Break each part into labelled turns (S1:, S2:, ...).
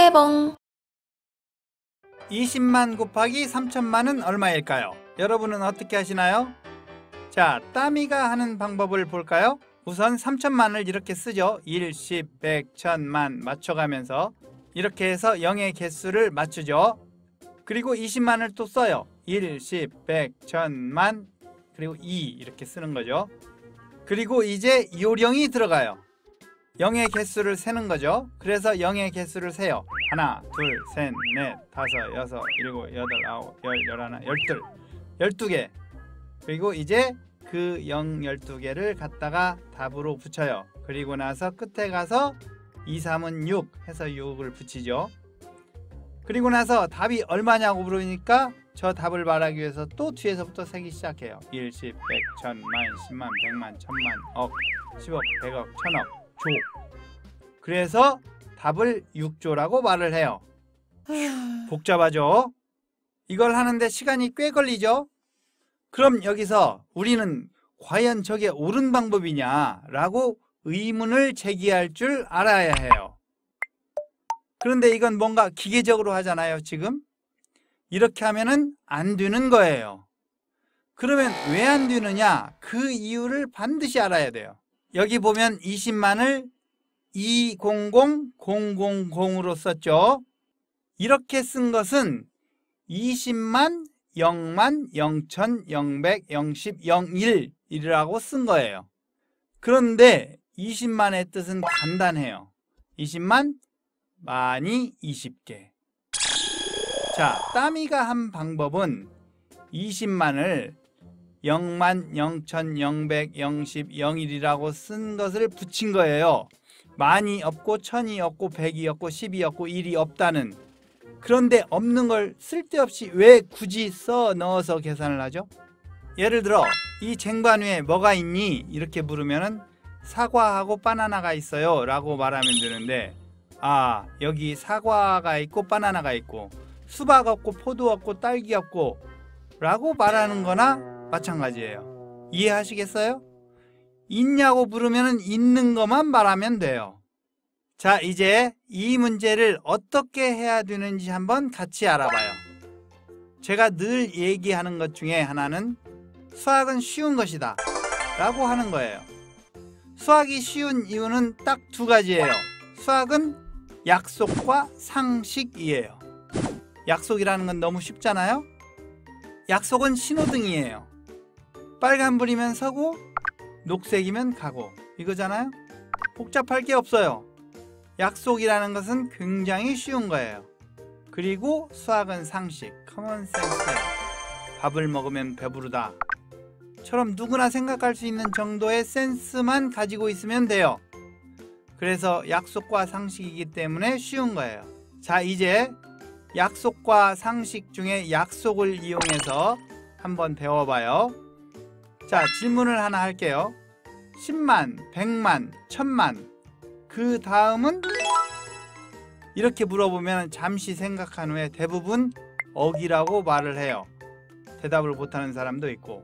S1: 뽀개봉.
S2: 20만 곱하기 3천만은 얼마일까요? 여러분은 어떻게 하시나요? 자, 따미가 하는 방법을 볼까요? 우선 3천만을 이렇게 쓰죠. 1, 10, 100, 1000만 맞춰가면서 이렇게 해서 0의 개수를 맞추죠. 그리고 20만을 또 써요. 1, 10, 100, 1000만 그리고 2 이렇게 쓰는 거죠. 그리고 이제 요령이 들어가요. 0의 개수를 세는 거죠. 그래서 0의 개수를 세요. 하나, 둘, 셋, 넷, 다섯, 여섯, 일곱, 여덟, 아홉, 열, 열하나, 열둘 12개. 그리고 이제 그 0, 12개를 갖다가 답으로 붙여요. 그리고 나서 끝에 가서 2, 3은 6 해서 6을 붙이죠. 그리고 나서 답이 얼마냐고 물으니까 저 답을 말하기 위해서 또 뒤에서부터 세기 시작해요. 1, 10, 100, 1000, 만, 10만, 100만, 1000만, 억, 10억, 100억, 1000억, 조. 그래서 답을 6조라고 말을 해요. 복잡하죠? 이걸 하는데 시간이 꽤 걸리죠? 그럼 여기서 우리는 과연 저게 옳은 방법이냐라고 의문을 제기할 줄 알아야 해요. 그런데 이건 뭔가 기계적으로 하잖아요, 지금. 이렇게 하면은 안 되는 거예요. 그러면 왜 안 되느냐? 그 이유를 반드시 알아야 돼요. 여기 보면 20만을 200000으로 썼죠. 이렇게 쓴 것은 20만 0만 0천 0백 010 01이라고 쓴 거예요. 그런데 20만의 뜻은 간단해요. 20만 만이 20개. 자, 따미가 한 방법은 20만을 0만 0천 0백 010 01이라고 쓴 것을 붙인 거예요. 만이 없고 천이 없고 백이 없고 10이 없고 1이 없다는. 그런데 없는 걸 쓸데없이 왜 굳이 써 넣어서 계산을 하죠? 예를 들어 이 쟁반 위에 뭐가 있니? 이렇게 물으면은 사과하고 바나나가 있어요 라고 말하면 되는데, 아, 여기 사과가 있고 바나나가 있고 수박 없고 포도 없고 딸기 없고 라고 말하는 거나 마찬가지예요. 이해하시겠어요? 있냐고 물으면 있는 것만 말하면 돼요. 자, 이제 이 문제를 어떻게 해야 되는지 한번 같이 알아봐요. 제가 늘 얘기하는 것 중에 하나는 수학은 쉬운 것이다 라고 하는 거예요. 수학이 쉬운 이유는 딱 두 가지예요. 수학은 약속과 상식이에요. 약속이라는 건 너무 쉽잖아요. 약속은 신호등이에요. 빨간불이면 서고 녹색이면 가고 이거잖아요. 복잡할 게 없어요. 약속이라는 것은 굉장히 쉬운 거예요. 그리고 수학은 상식, 커먼 센스예요. 밥을 먹으면 배부르다 처럼 누구나 생각할 수 있는 정도의 센스만 가지고 있으면 돼요. 그래서 약속과 상식이기 때문에 쉬운 거예요. 자, 이제 약속과 상식 중에 약속을 이용해서 한번 배워봐요. 자, 질문을 하나 할게요. 10만, 100만, 1000만 그 다음은? 이렇게 물어보면 잠시 생각한 후에 대부분 억이라고 말을 해요. 대답을 못하는 사람도 있고.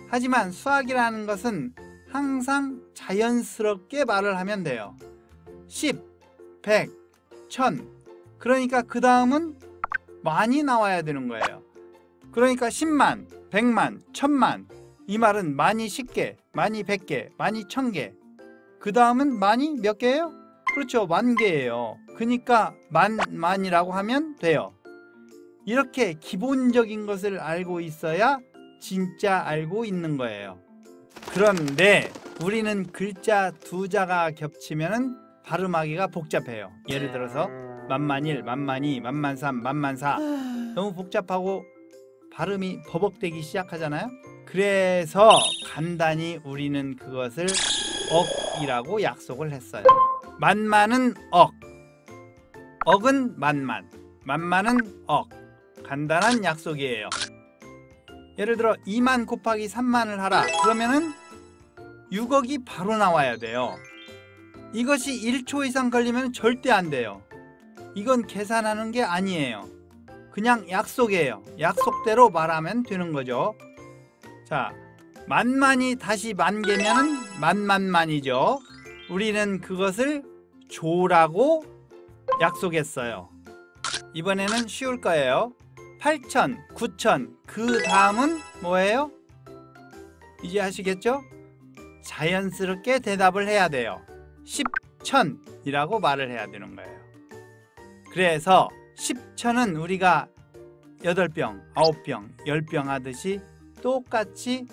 S2: 하지만 수학이라는 것은 항상 자연스럽게 말을 하면 돼요. 10, 100, 1000 그러니까 그 다음은 만이 나와야 되는 거예요. 그러니까 10만, 100만, 1000만 이 말은 만이 10개, 만이 100개, 만이 1000개 그 다음은 만이 몇 개예요? 그렇죠, 만 개예요. 그러니까 만이라고 하면 돼요. 이렇게 기본적인 것을 알고 있어야 진짜 알고 있는 거예요. 그런데 우리는 글자 두 자가 겹치면 발음하기가 복잡해요. 예를 들어서 만만일, 만만이, 만만삼, 만만사 너무 복잡하고 발음이 버벅대기 시작하잖아요. 그래서 간단히 우리는 그것을 억이라고 약속을 했어요. 만만은 억, 억은 만만, 만만은 억. 간단한 약속이에요. 예를 들어 2만 곱하기 3만을 하라 그러면은 6억이 바로 나와야 돼요. 이것이 1초 이상 걸리면 절대 안 돼요. 이건 계산하는 게 아니에요. 그냥 약속이에요. 약속대로 말하면 되는 거죠. 자, 만만이 다시 만개면은 만만만이죠. 우리는 그것을 조라고 약속했어요. 이번에는 쉬울 거예요. 8천, 9천, 그 다음은 뭐예요? 이제 아시겠죠? 자연스럽게 대답을 해야 돼요. 10천이라고 말을 해야 되는 거예요. 그래서 10천은 우리가 8병, 9병, 10병 하듯이 똑같이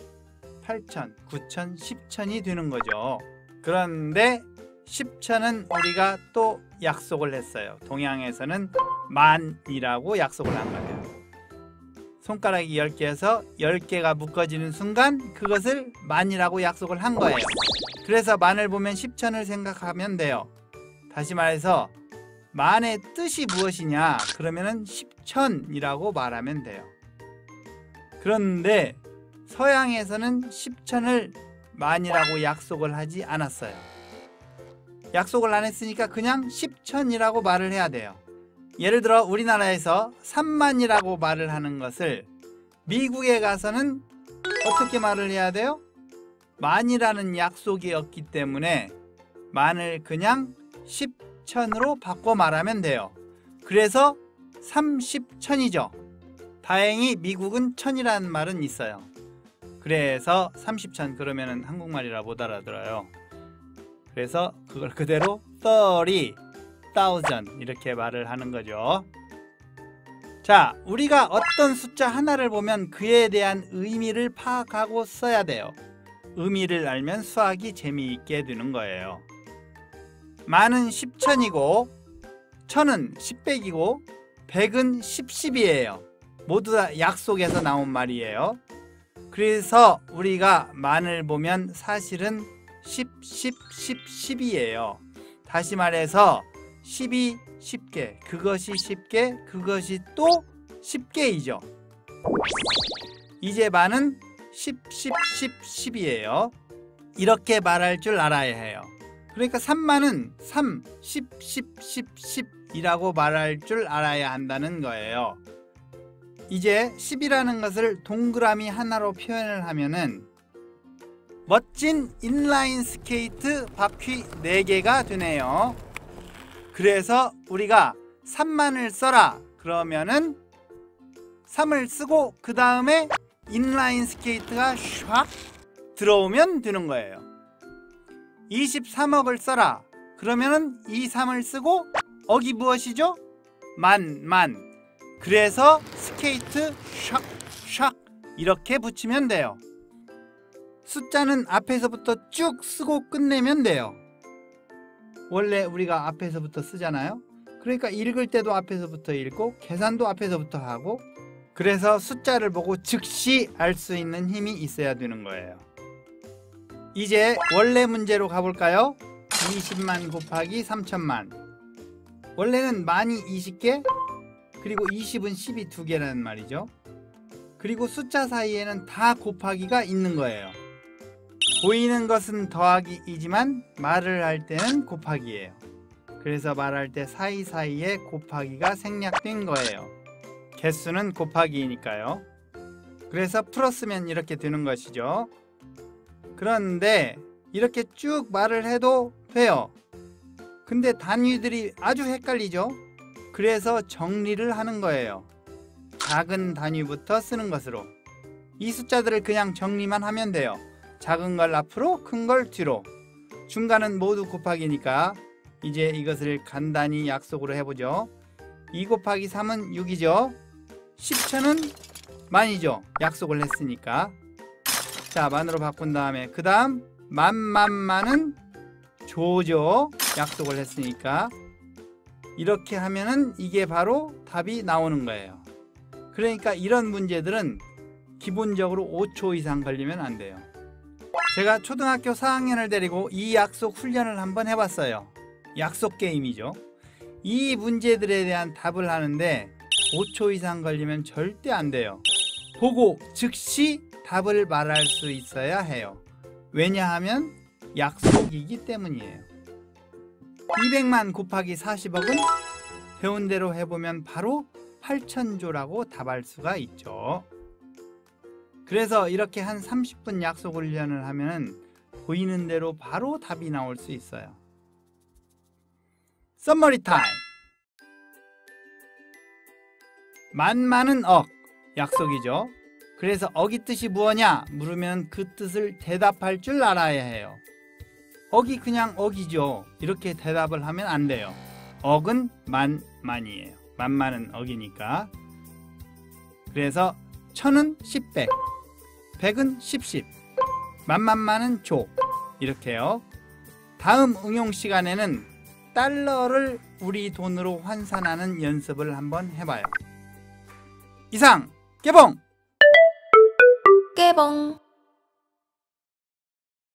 S2: 8천, 9천, 10천이 되는 거죠. 그런데 10천은 우리가 또 약속을 했어요. 동양에서는 만이라고 약속을 한 거예요. 손가락이 10개에서 10개가 묶어지는 순간 그것을 만이라고 약속을 한 거예요. 그래서 만을 보면 10천을 생각하면 돼요. 다시 말해서 만의 뜻이 무엇이냐? 그러면은 10천이라고 말하면 돼요. 그런데 서양에서는 10천을 만이라고 약속을 하지 않았어요. 약속을 안 했으니까 그냥 10천이라고 말을 해야 돼요. 예를 들어 우리나라에서 3만이라고 말을 하는 것을 미국에 가서는 어떻게 말을 해야 돼요? 만이라는 약속이 없기 때문에 만을 그냥 10천으로 바꿔 말하면 돼요. 그래서 30천이죠. 다행히 미국은 천이라는 말은 있어요. 그래서 30천 그러면 한국말이라 못 알아들어요. 그래서 그걸 그대로 30,000 이렇게 말을 하는 거죠. 자, 우리가 어떤 숫자 하나를 보면 그에 대한 의미를 파악하고 써야 돼요. 의미를 알면 수학이 재미있게 되는 거예요. 만은 10천이고 천은 10백이고 100은 10,10이에요. 모두 다 약속에서 나온 말이에요. 그래서 우리가 만을 보면 사실은 10, 10, 10, 10이에요. 다시 말해서 10이 10개, 그것이 10개, 그것이 또 10개이죠. 이제 만은 10, 10, 10, 10이에요. 이렇게 말할 줄 알아야 해요. 그러니까 3만은 3, 10, 10, 10, 10이라고 말할 줄 알아야 한다는 거예요. 이제 10이라는 것을 동그라미 하나로 표현을 하면은 멋진 인라인 스케이트 바퀴 4개가 되네요. 그래서 우리가 3만을 써라 그러면은 3을 쓰고 그 다음에 인라인 스케이트가 샥 들어오면 되는 거예요. 23억을 써라 그러면은 23을 쓰고 억이 무엇이죠? 만. 그래서 스케이트 샥 이렇게 붙이면 돼요. 숫자는 앞에서부터 쭉 쓰고 끝내면 돼요. 원래 우리가 앞에서부터 쓰잖아요. 그러니까 읽을 때도 앞에서부터 읽고 계산도 앞에서부터 하고, 그래서 숫자를 보고 즉시 알 수 있는 힘이 있어야 되는 거예요. 이제 원래 문제로 가볼까요? 20만 곱하기 3천만. 원래는 만이 20개, 그리고 20은 10이 2개라는 말이죠. 그리고 숫자 사이에는 다 곱하기가 있는 거예요. 보이는 것은 더하기이지만 말을 할 때는 곱하기예요. 그래서 말할 때 사이사이에 곱하기가 생략된 거예요. 개수는 곱하기이니까요. 그래서 풀었으면 이렇게 되는 것이죠. 그런데 이렇게 쭉 말을 해도 돼요. 근데 단위들이 아주 헷갈리죠. 그래서 정리를 하는 거예요. 작은 단위부터 쓰는 것으로. 이 숫자들을 그냥 정리만 하면 돼요. 작은 걸 앞으로, 큰 걸 뒤로. 중간은 모두 곱하기니까 이제 이것을 간단히 약속으로 해보죠. 2 곱하기 3은 6이죠. 10천은 만이죠. 약속을 했으니까. 자, 만으로 바꾼 다음에 그 다음 만은 조죠. 약속을 했으니까. 이렇게 하면은 이게 바로 답이 나오는 거예요. 그러니까 이런 문제들은 기본적으로 5초 이상 걸리면 안 돼요. 제가 초등학교 4학년을 데리고 이 약속 훈련을 한번 해봤어요. 약속 게임이죠. 이 문제들에 대한 답을 하는데 5초 이상 걸리면 절대 안 돼요. 보고 즉시 답을 말할 수 있어야 해요. 왜냐하면 약속이기 때문이에요. 200만 곱하기 40억은 배운 대로 해보면 바로 8천조라고 답할 수가 있죠. 그래서 이렇게 한 30분 약속 훈련을 하면 보이는 대로 바로 답이 나올 수 있어요. 썸머리 타임! 만만은 억, 약속이죠. 그래서 억이 뜻이 무엇냐 물으면 그 뜻을 대답할 줄 알아야 해요. 억이 그냥 억이죠. 이렇게 대답을 하면 안 돼요. 억은 만만이에요. 만만은 억이니까. 그래서 천은 십백, 백은 십십, 만만만은 조, 이렇게요. 다음 응용 시간에는 달러를 우리 돈으로 환산하는 연습을 한번 해봐요. 이상, 깨봉!
S1: 깨봉.